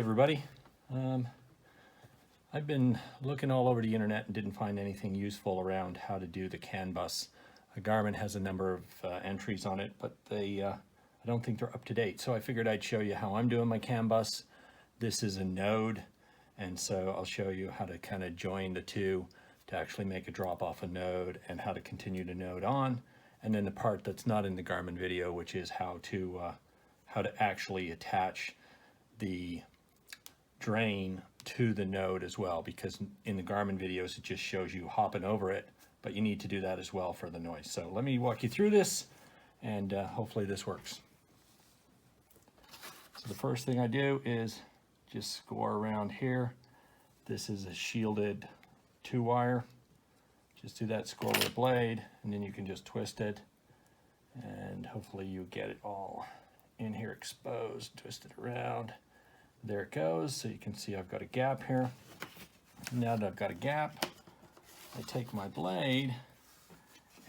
everybody. I've been looking all over the internet and didn't find anything useful around how to do the CAN bus. Garmin has a number of entries on it, but I don't think they're up to date. So I figured I'd show you how I'm doing my CAN bus. This is a node, and so I'll show you how to kind of join the two to actually make a drop off a node and how to continue to node on. And then the part that's not in the Garmin video, which is how to actually attach the drain to the node as well, because in the Garmin videos it just shows you hopping over it, but you need to do that as well for the noise. So let me walk you through this, and hopefully this works. So the first thing I do is just score around here. This is a shielded 2-wire. Just do that score with a blade, and then you can just twist it, and hopefully you get it all in here exposed. Twist it around. There it goes. So you can see I've got a gap here. Now that I've got a gap, I take my blade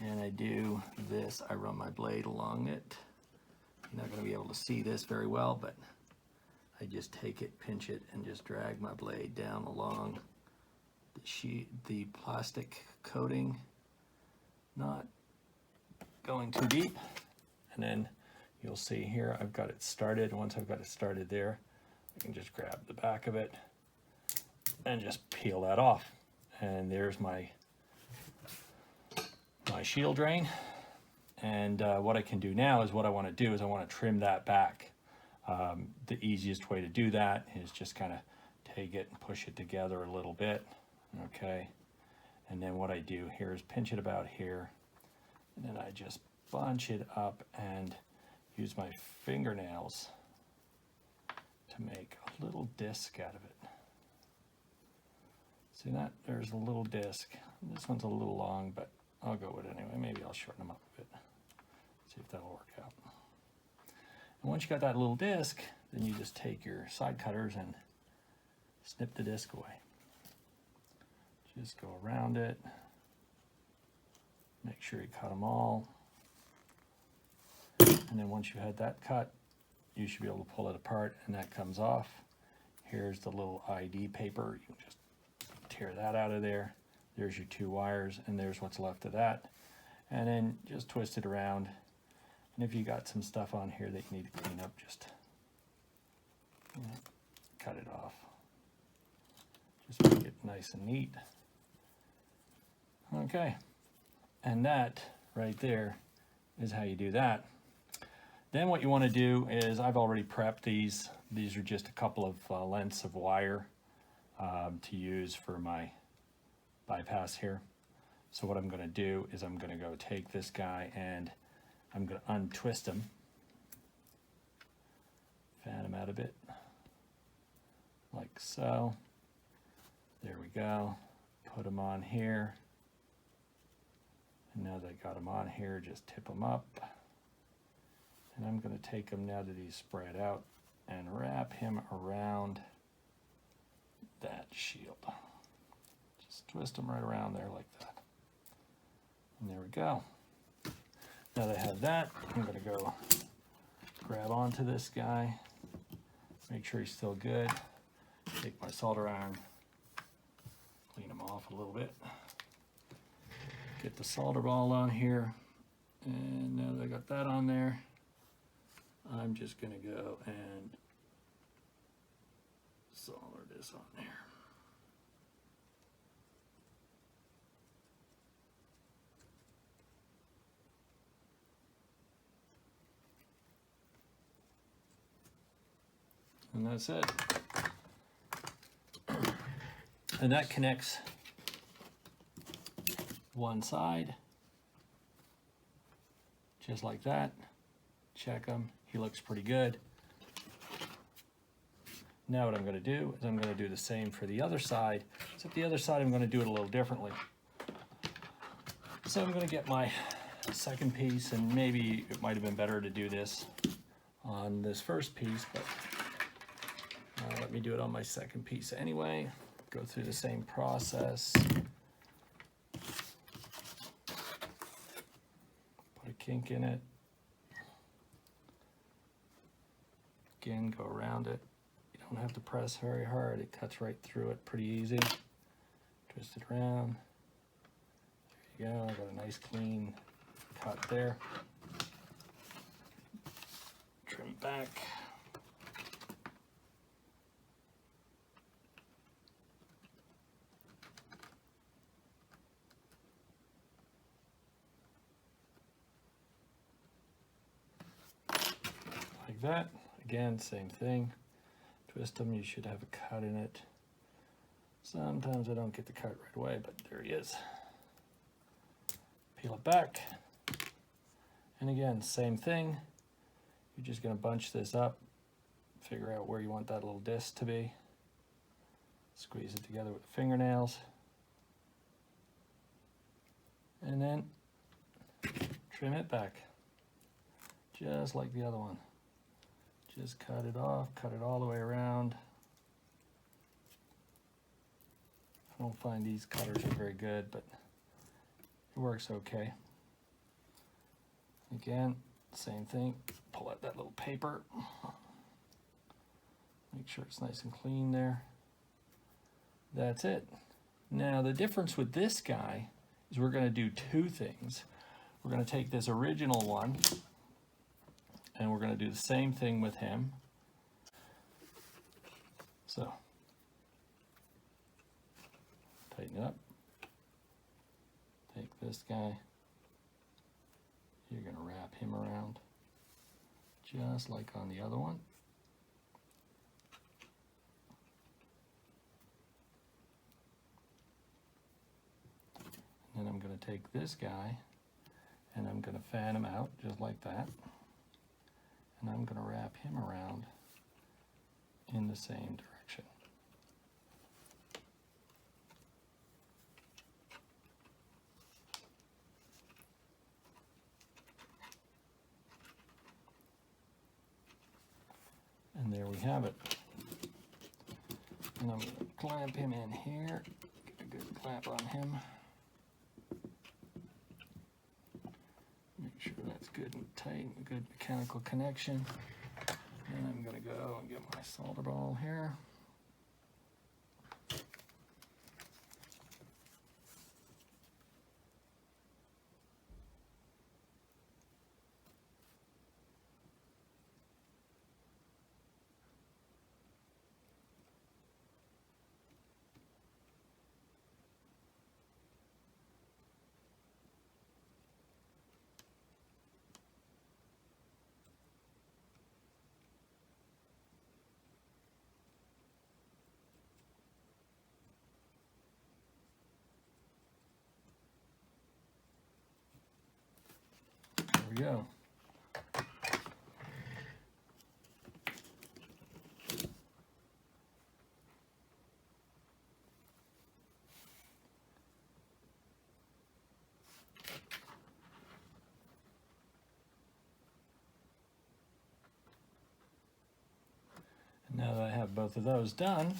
and I do this. I run my blade along it. You're not going to be able to see this very well, but I just take it, pinch it, and just drag my blade down along the plastic coating, not going too deep. And then you'll see here I've got it started. Once I've got it started there, I can just grab the back of it and just peel that off. And there's my shield drain. And what I can do now is what I want to do is I want to trim that back. The easiest way to do that is just kind of take it and push it together a little bit. Okay. And then what I do here is pinch it about here. And then I just bunch it up and use my fingernails to make a little disc out of it. See that? There's a little disc. This one's a little long, but I'll go with it anyway. Maybe I'll shorten them up a bit. See if that'll work out. And once you got that little disc, then you just take your side cutters and snip the disc away. Just go around it. Make sure you cut them all. And then once you had that cut, you should be able to pull it apart, and that comes off. Here's the little ID paper. You can just tear that out of there. There's your 2 wires, and there's what's left of that. And then just twist it around. And if you got some stuff on here that you need to clean up, just cut it off. Just make it nice and neat. Okay, and that right there is how you do that. Then what you want to do is, I've already prepped these. These are just a couple of lengths of wire to use for my bypass here. So what I'm going to do is I'm going to go take this guy and I'm going to untwist him, fan him out a bit, like so. There we go. Put him on here. And now that I got him on here, just tip him up. And I'm going to take him now that he's spread out and wrap him around that shield. Just twist him right around there like that. And there we go. Now that I have that, I'm going to go grab onto this guy, make sure he's still good. Take my solder iron, clean him off a little bit. Get the solder ball on here. And now that I got that on there, I'm just going to go and solder this on there. And that's it. And that connects one side, just like that. Check him. He looks pretty good. Now what I'm going to do is I'm going to do the same for the other side, except the other side I'm going to do it a little differently. So I'm going to get my second piece, and maybe it might have been better to do this on this first piece, but let me do it on my second piece anyway. Go through the same process. Put a kink in it. Again, go around it. You don't have to press very hard. It cuts right through it pretty easy. Twist it around. There you go. I got a nice clean cut there. Trim back. Like that. Again, same thing. Twist them, you should have a cut in it. Sometimes I don't get the cut right away, but there he is. Peel it back. And again, same thing. You're just going to bunch this up, figure out where you want that little disc to be. Squeeze it together with the fingernails. And then trim it back, just like the other one. Just cut it off, cut it all the way around. I don't find these cutters are very good, but it works okay. Again, same thing. Pull out that little paper. Make sure it's nice and clean there. That's it. Now the difference with this guy is we're going to do two things. We're going to take this original one and we're going to do the same thing with him. So, tighten it up. Take this guy. You're going to wrap him around just like on the other one. And then I'm going to take this guy and I'm going to fan him out just like that. And I'm going to wrap him around in the same direction. And there we have it. And I'm going to clamp him in here. Get a good clamp on him. Make sure that's good and tight, a good mechanical connection. And I'm going to go and get my solder ball here. There we go. And now that I have both of those done,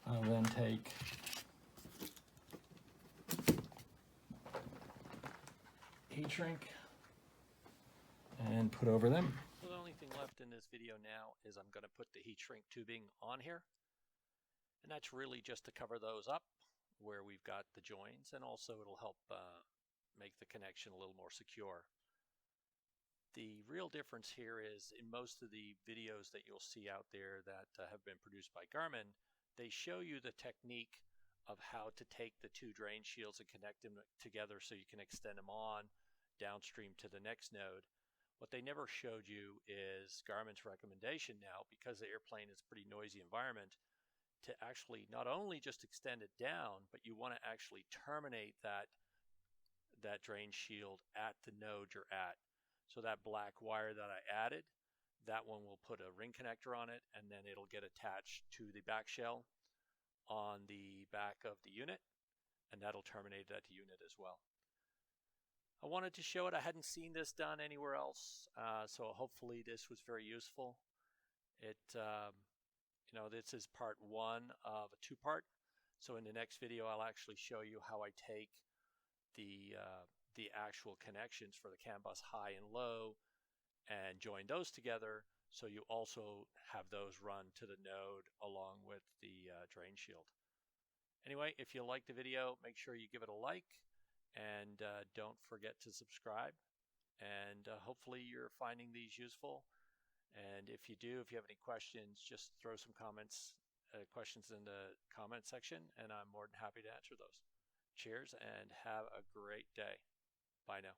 I'll then take heat shrink and put over them. So the only thing left in this video now is I'm going to put the heat shrink tubing on here, and that's really just to cover those up where we've got the joins, and also it'll help make the connection a little more secure. The real difference here is in most of the videos that you'll see out there that have been produced by Garmin, they show you the technique of how to take the two drain shields and connect them together so you can extend them on downstream to the next node. What they never showed you is Garmin's recommendation now, because the airplane is a pretty noisy environment, to actually not only just extend it down, but you want to actually terminate that drain shield at the node you're at. So that black wire that I added, that one will put a ring connector on it, and then it'll get attached to the back shell on the back of the unit, and that'll terminate that unit as well. I wanted to show it. I hadn't seen this done anywhere else, so hopefully this was very useful. This is part one of a two-part. So in the next video, I'll actually show you how I take the actual connections for the CAN bus high and low and join those together So you also have those run to the node along with the drain shield. Anyway, if you like the video, make sure you give it a like, and don't forget to subscribe. And hopefully you're finding these useful. And if you do, if you have any questions, just throw some questions in the comment section, and I'm more than happy to answer those. Cheers, and have a great day. Bye now.